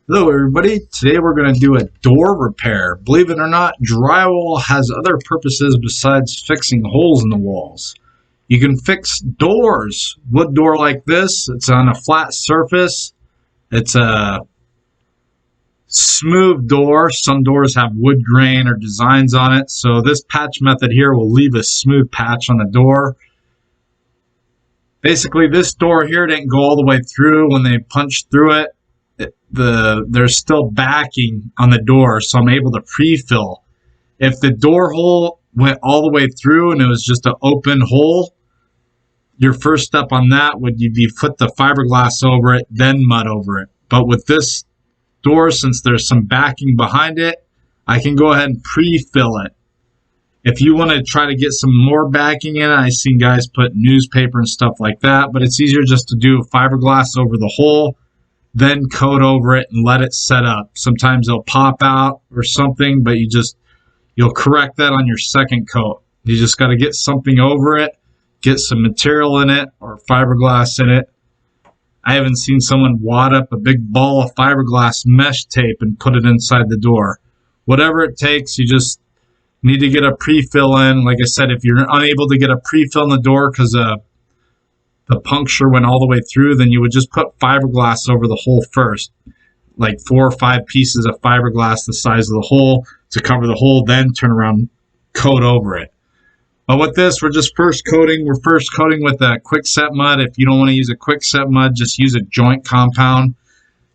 Hello everybody, today we're going to do a door repair. Believe it or not, drywall has other purposes besides fixing holes in the walls. You can fix doors, wood door like this, it's on a flat surface, it's a smooth door. Some doors have wood grain or designs on it, so this patch method here will leave a smooth patch on the door. Basically this door here didn't go all the way through when they punched through it. There's still backing on the door, so I'm able to pre-fill. If the door hole went all the way through and it was just an open hole, your first step on that would be put the fiberglass over it, then mud over it. But with this door, since there's some backing behind it, I can go ahead and pre-fill it. If you want to try to get some more backing in it, I've seen guys put newspaper and stuff like that, but it's easier just to do fiberglass over the hole, then coat over it and let it set up. Sometimes it'll pop out or something, but you'll correct that on your second coat. You just got to get something over it, get some material in it or fiberglass in it. I haven't seen someone wad up a big ball of fiberglass mesh tape and put it inside the door. Whatever it takes, you just need to get a pre-fill in. Like I said, if you're unable to get a pre-fill in the door because the puncture went all the way through, then you would just put fiberglass over the hole first, like 4 or 5 pieces of fiberglass the size of the hole to cover the hole, then turn around, coat over it. But with this, we're just first coating. We're first coating with a quickset mud. If you don't want to use a quickset mud, just use a joint compound.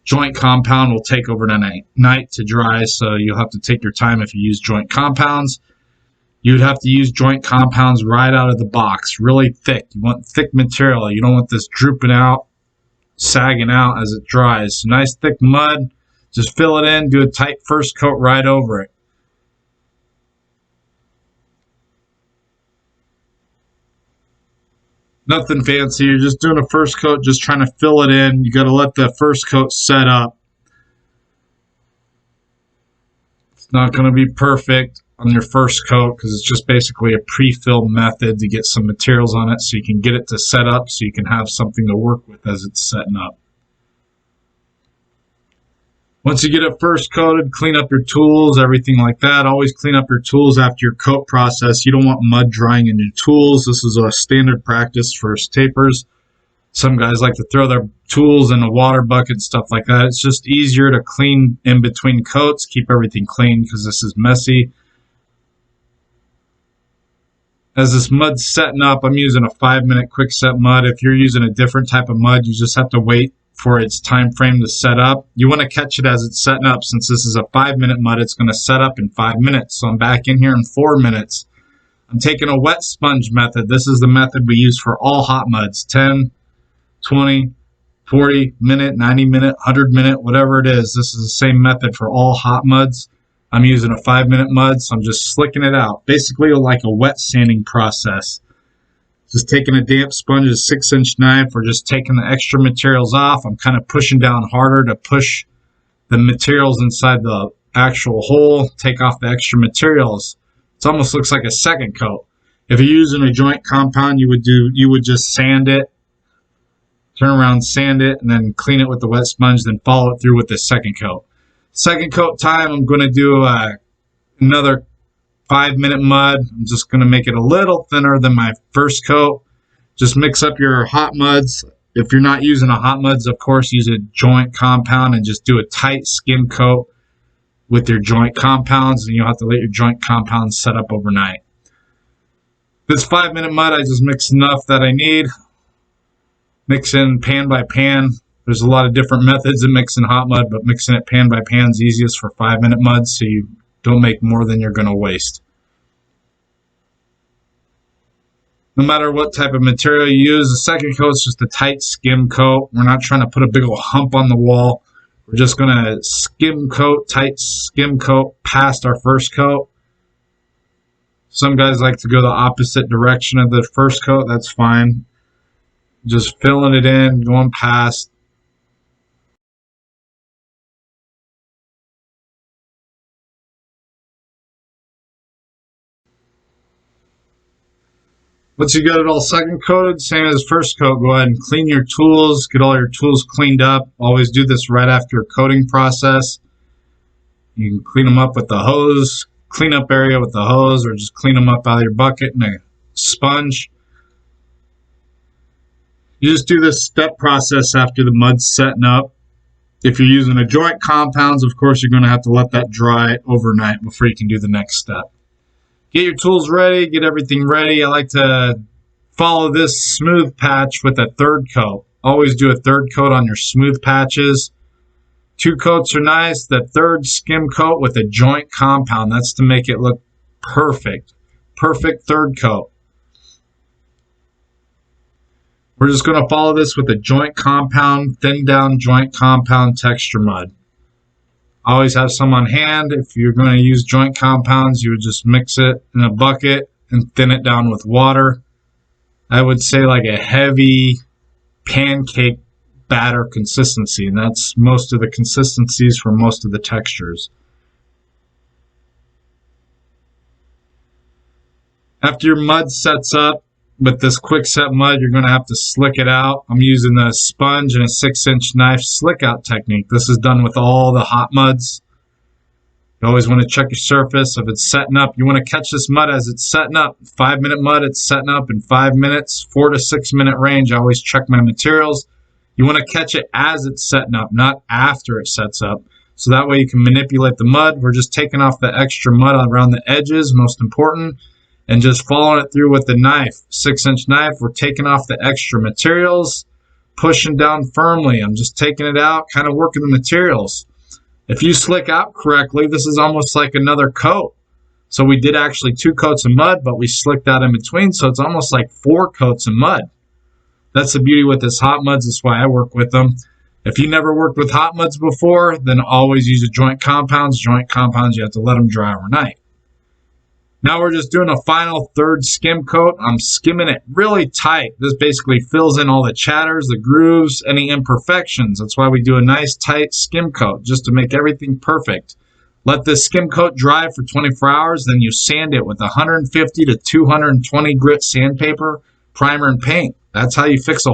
Joint compound will take overnight to dry, so you'll have to take your time if you use joint compounds. You'd have to use joint compounds right out of the box, really thick. You want thick material. You don't want this drooping out, sagging out as it dries. So nice thick mud, just fill it in, do a tight first coat right over it. Nothing fancy, you're just doing a first coat, just trying to fill it in. You got to let the first coat set up. It's not going to be perfect on your first coat because it's just basically a pre-fill method to get some materials on it so you can get it to set up so you can have something to work with as it's setting up. Once you get it first coated, clean up your tools, everything like that. Always clean up your tools after your coat process. You don't want mud drying in your tools. This is a standard practice for tapers. Some guys like to throw their tools in a water bucket and stuff like that. It's just easier to clean in between coats, keep everything clean because this is messy. As this mud's setting up, I'm using a 5-minute quick set mud. If you're using a different type of mud, you just have to wait for its time frame to set up. You want to catch it as it's setting up. Since this is a 5-minute mud, it's going to set up in 5 minutes. So I'm back in here in 4 minutes. I'm taking a wet sponge method. This is the method we use for all hot muds. 10, 20, 40 minute, 90 minute, 100 minute, whatever it is. This is the same method for all hot muds. I'm using a 5-minute mud, so I'm just slicking it out. Basically like a wet sanding process. Just taking a damp sponge, a 6-inch knife, or just taking the extra materials off. I'm kind of pushing down harder to push the materials inside the actual hole, take off the extra materials. It almost looks like a second coat. If you're using a joint compound, you would just sand it, turn around, sand it, and then clean it with the wet sponge, then follow it through with the second coat. Second coat time, I'm going to do another 5-minute mud. I'm just going to make it a little thinner than my first coat. Just mix up your hot muds. If you're not using a hot muds, of course, use a joint compound and just do a tight skim coat with your joint compounds, and you'll have to let your joint compounds set up overnight. This 5-minute mud, I just mix enough that I need. Mix in pan by pan. There's a lot of different methods of mixing hot mud, but mixing it pan by pan is easiest for 5-minute muds, so you don't make more than you're going to waste. No matter what type of material you use, the second coat is just a tight skim coat. We're not trying to put a big old hump on the wall. We're just going to skim coat, tight skim coat past our first coat. Some guys like to go the opposite direction of the first coat. That's fine. Just filling it in, going past. Once you got it all second coated, same as first coat, go ahead and clean your tools, get all your tools cleaned up. Always do this right after your coating process. You can clean them up with the hose, cleanup area with the hose, or just clean them up out of your bucket and a sponge. You just do this step process after the mud's setting up. If you're using a joint compounds, of course, you're going to have to let that dry overnight before you can do the next step. Get your tools ready, get everything ready. I like to follow this smooth patch with a third coat. Always do a third coat on your smooth patches. 2 coats are nice. The third skim coat with a joint compound, that's to make it look perfect. Perfect third coat. We're just going to follow this with a joint compound, thin down joint compound texture mud. Always have some on hand. If you're going to use joint compounds, you would just mix it in a bucket and thin it down with water. I would say like a heavy pancake batter consistency, and that's most of the consistencies for most of the textures. After your mud sets up, with this quick set mud, you're going to have to slick it out. I'm using a sponge and a 6-inch knife slick out technique. This is done with all the hot muds. You always want to check your surface. If it's setting up, you want to catch this mud as it's setting up. 5-minute mud, it's setting up in 5 minutes. 4 to 6 minute range, I always check my materials. You want to catch it as it's setting up, not after it sets up. So that way you can manipulate the mud. We're just taking off the extra mud around the edges, most important. And just following it through with the knife, 6-inch knife. We're taking off the extra materials, pushing down firmly. I'm just taking it out, kind of working the materials. If you slick out correctly, this is almost like another coat. So we did actually 2 coats of mud, but we slicked out in between, so it's almost like 4 coats of mud. That's the beauty with this hot muds. That's why I work with them. If you never worked with hot muds before, then always use a joint compounds. Joint compounds, you have to let them dry overnight. Now we're just doing a final third skim coat. I'm skimming it really tight. This basically fills in all the chatters, the grooves, any imperfections. That's why we do a nice tight skim coat, just to make everything perfect. Let this skim coat dry for 24 hours, then you sand it with 150 to 220 grit sandpaper, primer, and paint. That's how you fix a